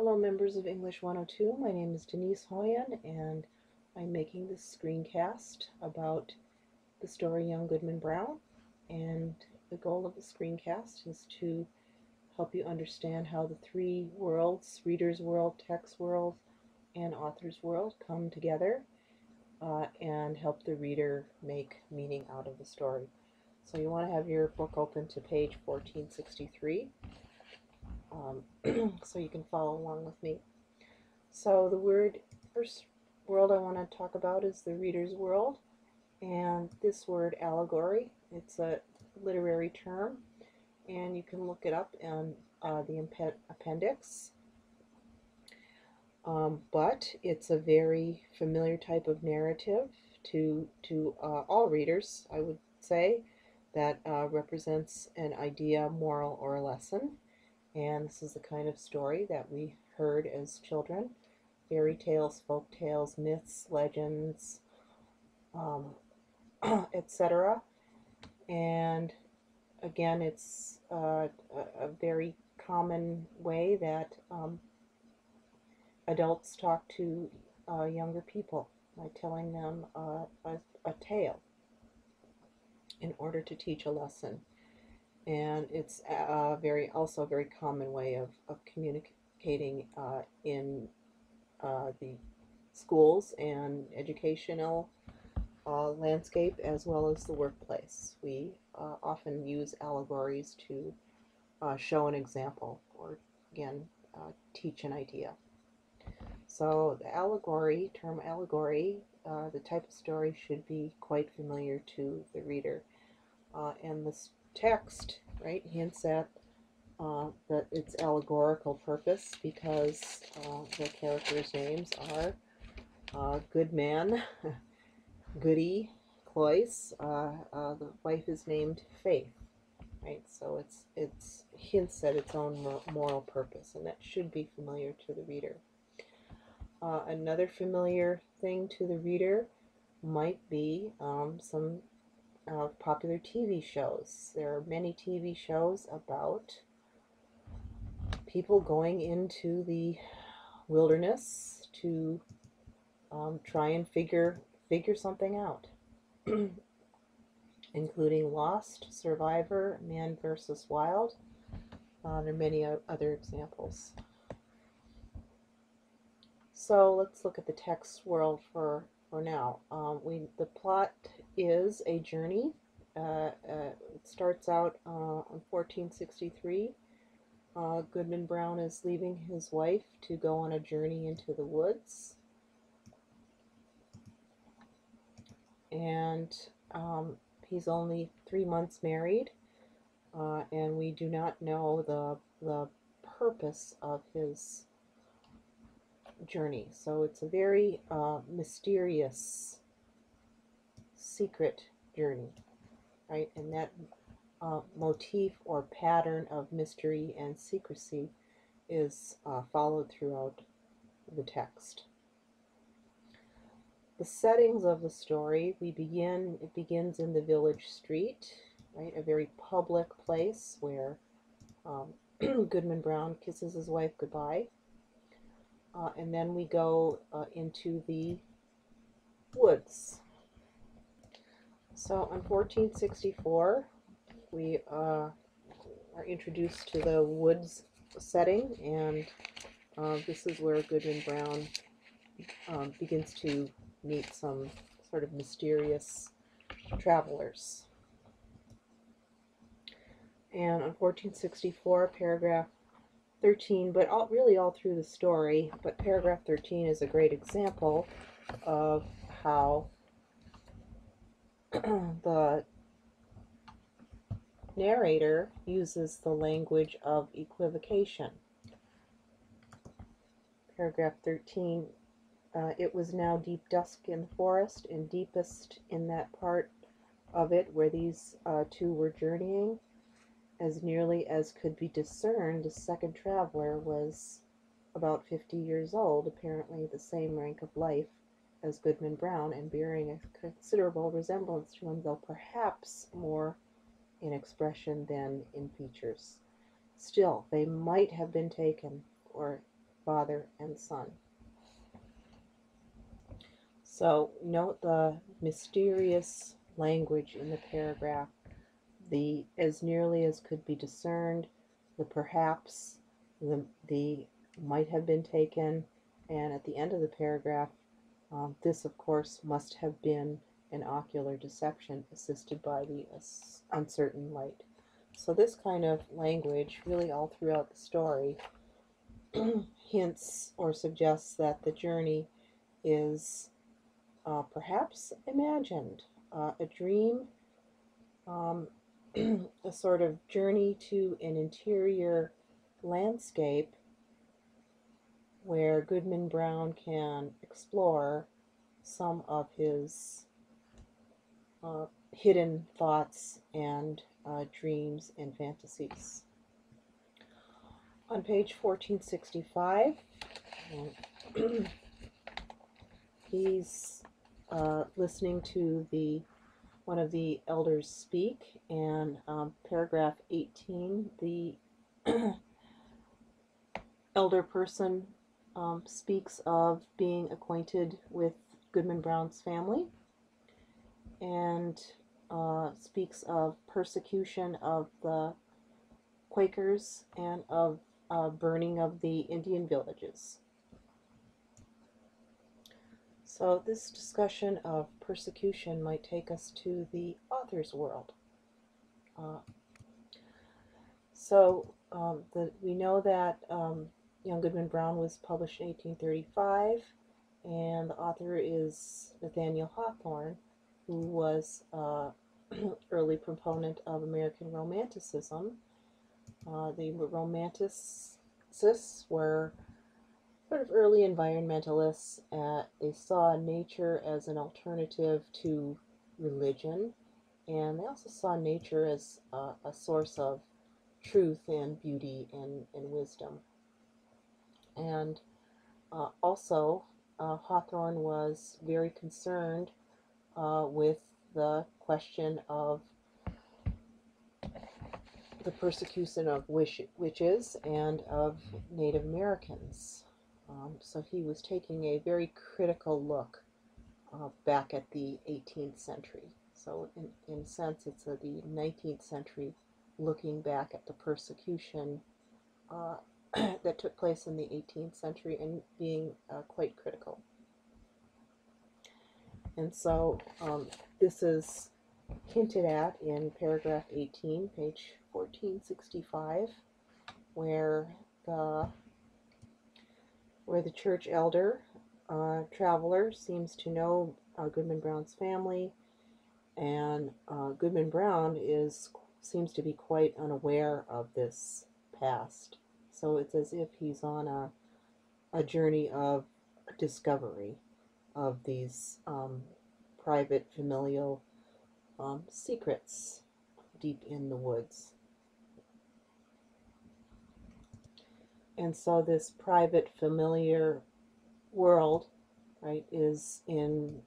Hello members of English 102, my name is Denise Hoyen and I'm making this screencast about the story Young Goodman Brown, and the goal of the screencast is to help you understand how the three worlds, reader's world, text world, and author's world come together and help the reader make meaning out of the story. So you want to have your book open to page 1463. So you can follow along with me. So the first world I want to talk about is the reader's world, and this word allegory, it's a literary term, and you can look it up in the appendix, but it's a very familiar type of narrative to all readers, I would say, that represents an idea, moral, or a lesson. And this is the kind of story that we heard as children: fairy tales, folk tales, myths, legends, etc. And again, it's a very common way that adults talk to younger people by telling them a tale in order to teach a lesson. And it's also a very common way of communicating in the schools and educational landscape, as well as the workplace. We often use allegories to show an example, or again, teach an idea. So the term allegory, the type of story should be quite familiar to the reader. And this text, right, hints at that it's allegorical purpose, because the characters' names are Goodman, Goody, Cloyce. The wife is named Faith, right? So it's hints at its own moral purpose, and that should be familiar to the reader. Another familiar thing to the reader might be some popular TV shows. There are many TV shows about people going into the wilderness to try and figure something out, including Lost, Survivor, Man vs. Wild. There are many other examples. So let's look at the text world for now. The plot is a journey. It starts out in 1463. Goodman Brown is leaving his wife to go on a journey into the woods. And he's only 3 months married, and we do not know the purpose of his journey. So it's a very mysterious, secret journey, right? And that motif or pattern of mystery and secrecy is followed throughout the text. The settings of the story, it begins in the village street, right? A very public place where Goodman Brown kisses his wife goodbye. And then we go into the woods. So in 1464, we are introduced to the woods setting, and this is where Goodman Brown begins to meet some sort of mysterious travelers. And in 1464, paragraph 13, but really all through the story, but paragraph 13 is a great example of how the narrator uses the language of equivocation. Paragraph 13, it was now deep dusk in the forest, and deepest in that part of it where these two were journeying. As nearly as could be discerned, the second traveler was about 50 years old, apparently the same rank of life as Goodman Brown, and bearing a considerable resemblance to him, though perhaps more in expression than in features. Still, they might have been taken for father and son. So note the mysterious language in the paragraph, the as nearly as could be discerned, the perhaps, the might have been taken, and at the end of the paragraph, this of course must have been an ocular deception assisted by the uncertain light. So this kind of language really all throughout the story hints or suggests that the journey is perhaps imagined, a dream, um, a sort of journey to an interior landscape where Goodman Brown can explore some of his hidden thoughts and dreams and fantasies. On page 1465, he's listening to one of the elders speak, and paragraph 18, the elder person speaks of being acquainted with Goodman Brown's family, and speaks of persecution of the Quakers and of burning of the Indian villages. So this discussion of persecution might take us to the author's world. We know that Young Goodman Brown was published in 1835, and the author is Nathaniel Hawthorne, who was an early proponent of American Romanticism. The Romanticists were sort of early environmentalists. They saw nature as an alternative to religion, and they also saw nature as a source of truth and beauty and wisdom. And also, Hawthorne was very concerned with the question of the persecution of witches and of Native Americans. So he was taking a very critical look back at the 18th century. So in a sense, it's the 19th century looking back at the persecution that took place in the 18th century and being quite critical. And so this is hinted at in paragraph 18, page 1465, where the church elder traveler seems to know Goodman Brown's family, and Goodman Brown seems to be quite unaware of this past. So it's as if he's on a journey of discovery of these private familial secrets deep in the woods. And so this private familiar world, right, is in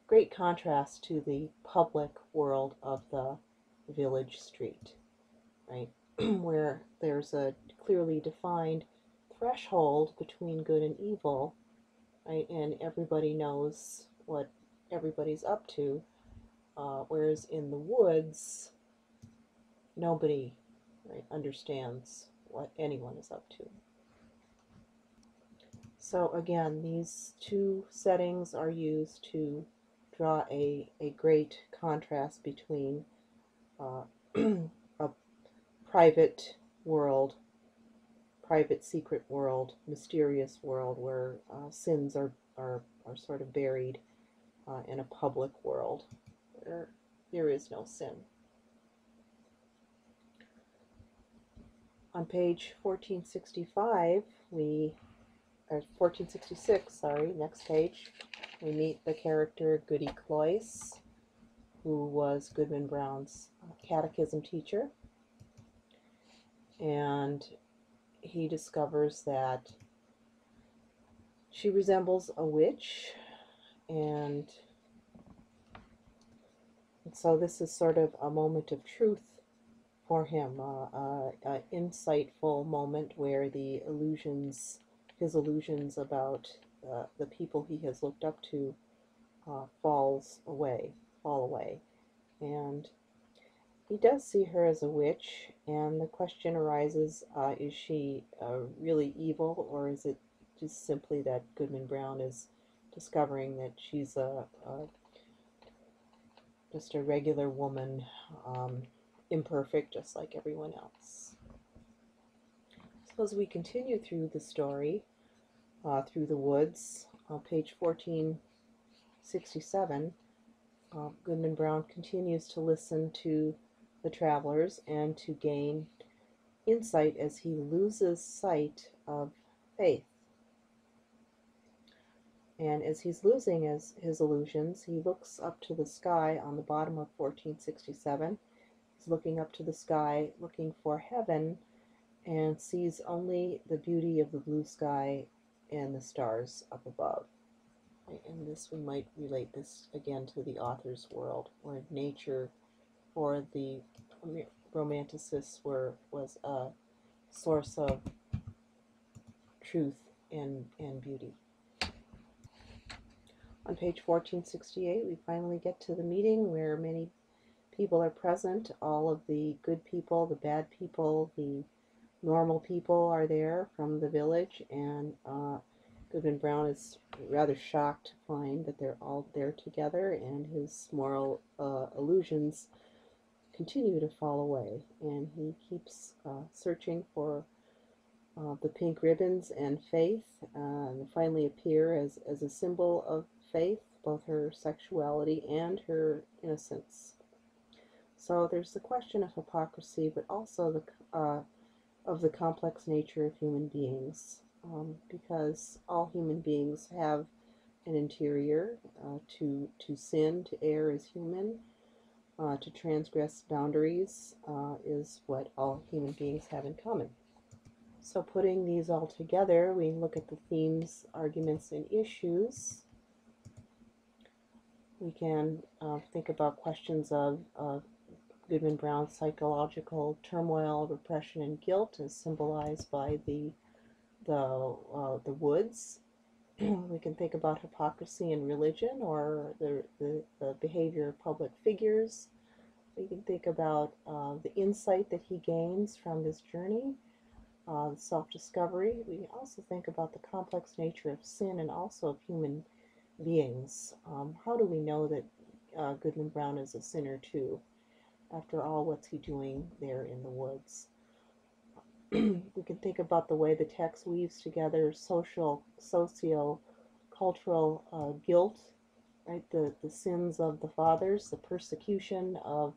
great contrast to the public world of the village street, right, where there's a clearly defined threshold between good and evil, right, and everybody knows what everybody's up to, whereas in the woods, nobody, right, understands what anyone is up to. So again, these two settings are used to draw a great contrast between a private world, private secret world, mysterious world where sins are sort of buried, in a public world where there is no sin. On page 1465, 1466, sorry, next page, we meet the character Goody Cloyce, who was Goodman Brown's catechism teacher, and he discovers that she resembles a witch, and so this is sort of a moment of truth for him, a insightful moment where the illusions, his illusions about the people he has looked up to, fall away, and he does see her as a witch, and the question arises: is she really evil, or is it just simply that Goodman Brown is discovering that she's just a regular woman, imperfect, just like everyone else? So as we continue through the story, through the woods, page 1467, Goodman Brown continues to listen to the travelers and to gain insight as he loses sight of faith. And as he's losing his illusions, he looks up to the sky on the bottom of 1467. He's looking up to the sky, looking for heaven, and sees only the beauty of the blue sky and the stars up above. In this, we might relate this again to the author's world, where nature for the romanticists was a source of truth and beauty. On page 1468, we finally get to the meeting where many people are present. All of the good people, the bad people, the normal people are there from the village, and Goodman Brown is rather shocked to find that they're all there together, and his moral illusions continue to fall away, and he keeps searching for the pink ribbons and faith, and finally appear as a symbol of faith, both her sexuality and her innocence. So there's the question of hypocrisy, but also of the complex nature of human beings, because all human beings have an interior. To sin, to err is human. To transgress boundaries is what all human beings have in common. So putting these all together, we look at the themes, arguments, and issues. We can think about questions of Goodman Brown's psychological turmoil, repression, and guilt, as symbolized by the woods. We can think about hypocrisy in religion, or the behavior of public figures. We can think about the insight that he gains from this journey, self-discovery. We can also think about the complex nature of sin and also of human beings. How do we know that Goodman Brown is a sinner too? After all, what's he doing there in the woods? We can think about the way the text weaves together socio-cultural guilt, right? The sins of the fathers, the persecution of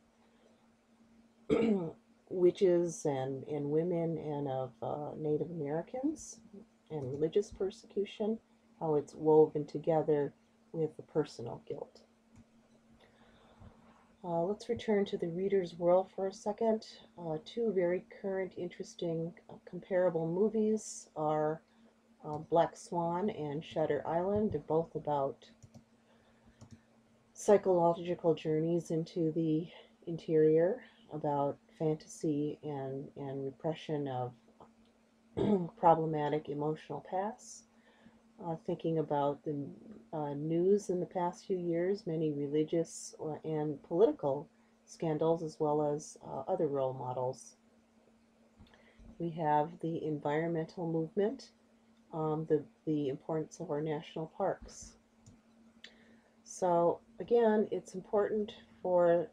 witches and women, and of Native Americans, and religious persecution, how it's woven together with the personal guilt. Let's return to the reader's world for a second. Two very current, interesting, comparable movies are Black Swan and Shutter Island. They're both about psychological journeys into the interior, about fantasy and repression of problematic emotional pasts. Thinking about the news in the past few years, many religious and political scandals, as well as other role models. We have the environmental movement, the importance of our national parks. So again, it's important for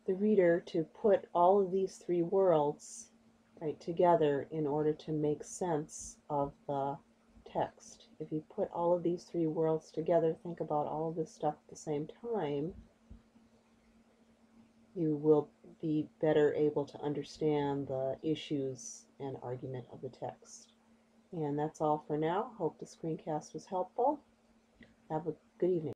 the reader to put all of these three worlds right together in order to make sense of the text. If you put all of these three worlds together, think about all of this stuff at the same time, you will be better able to understand the issues and argument of the text. And that's all for now. Hope the screencast was helpful. Have a good evening.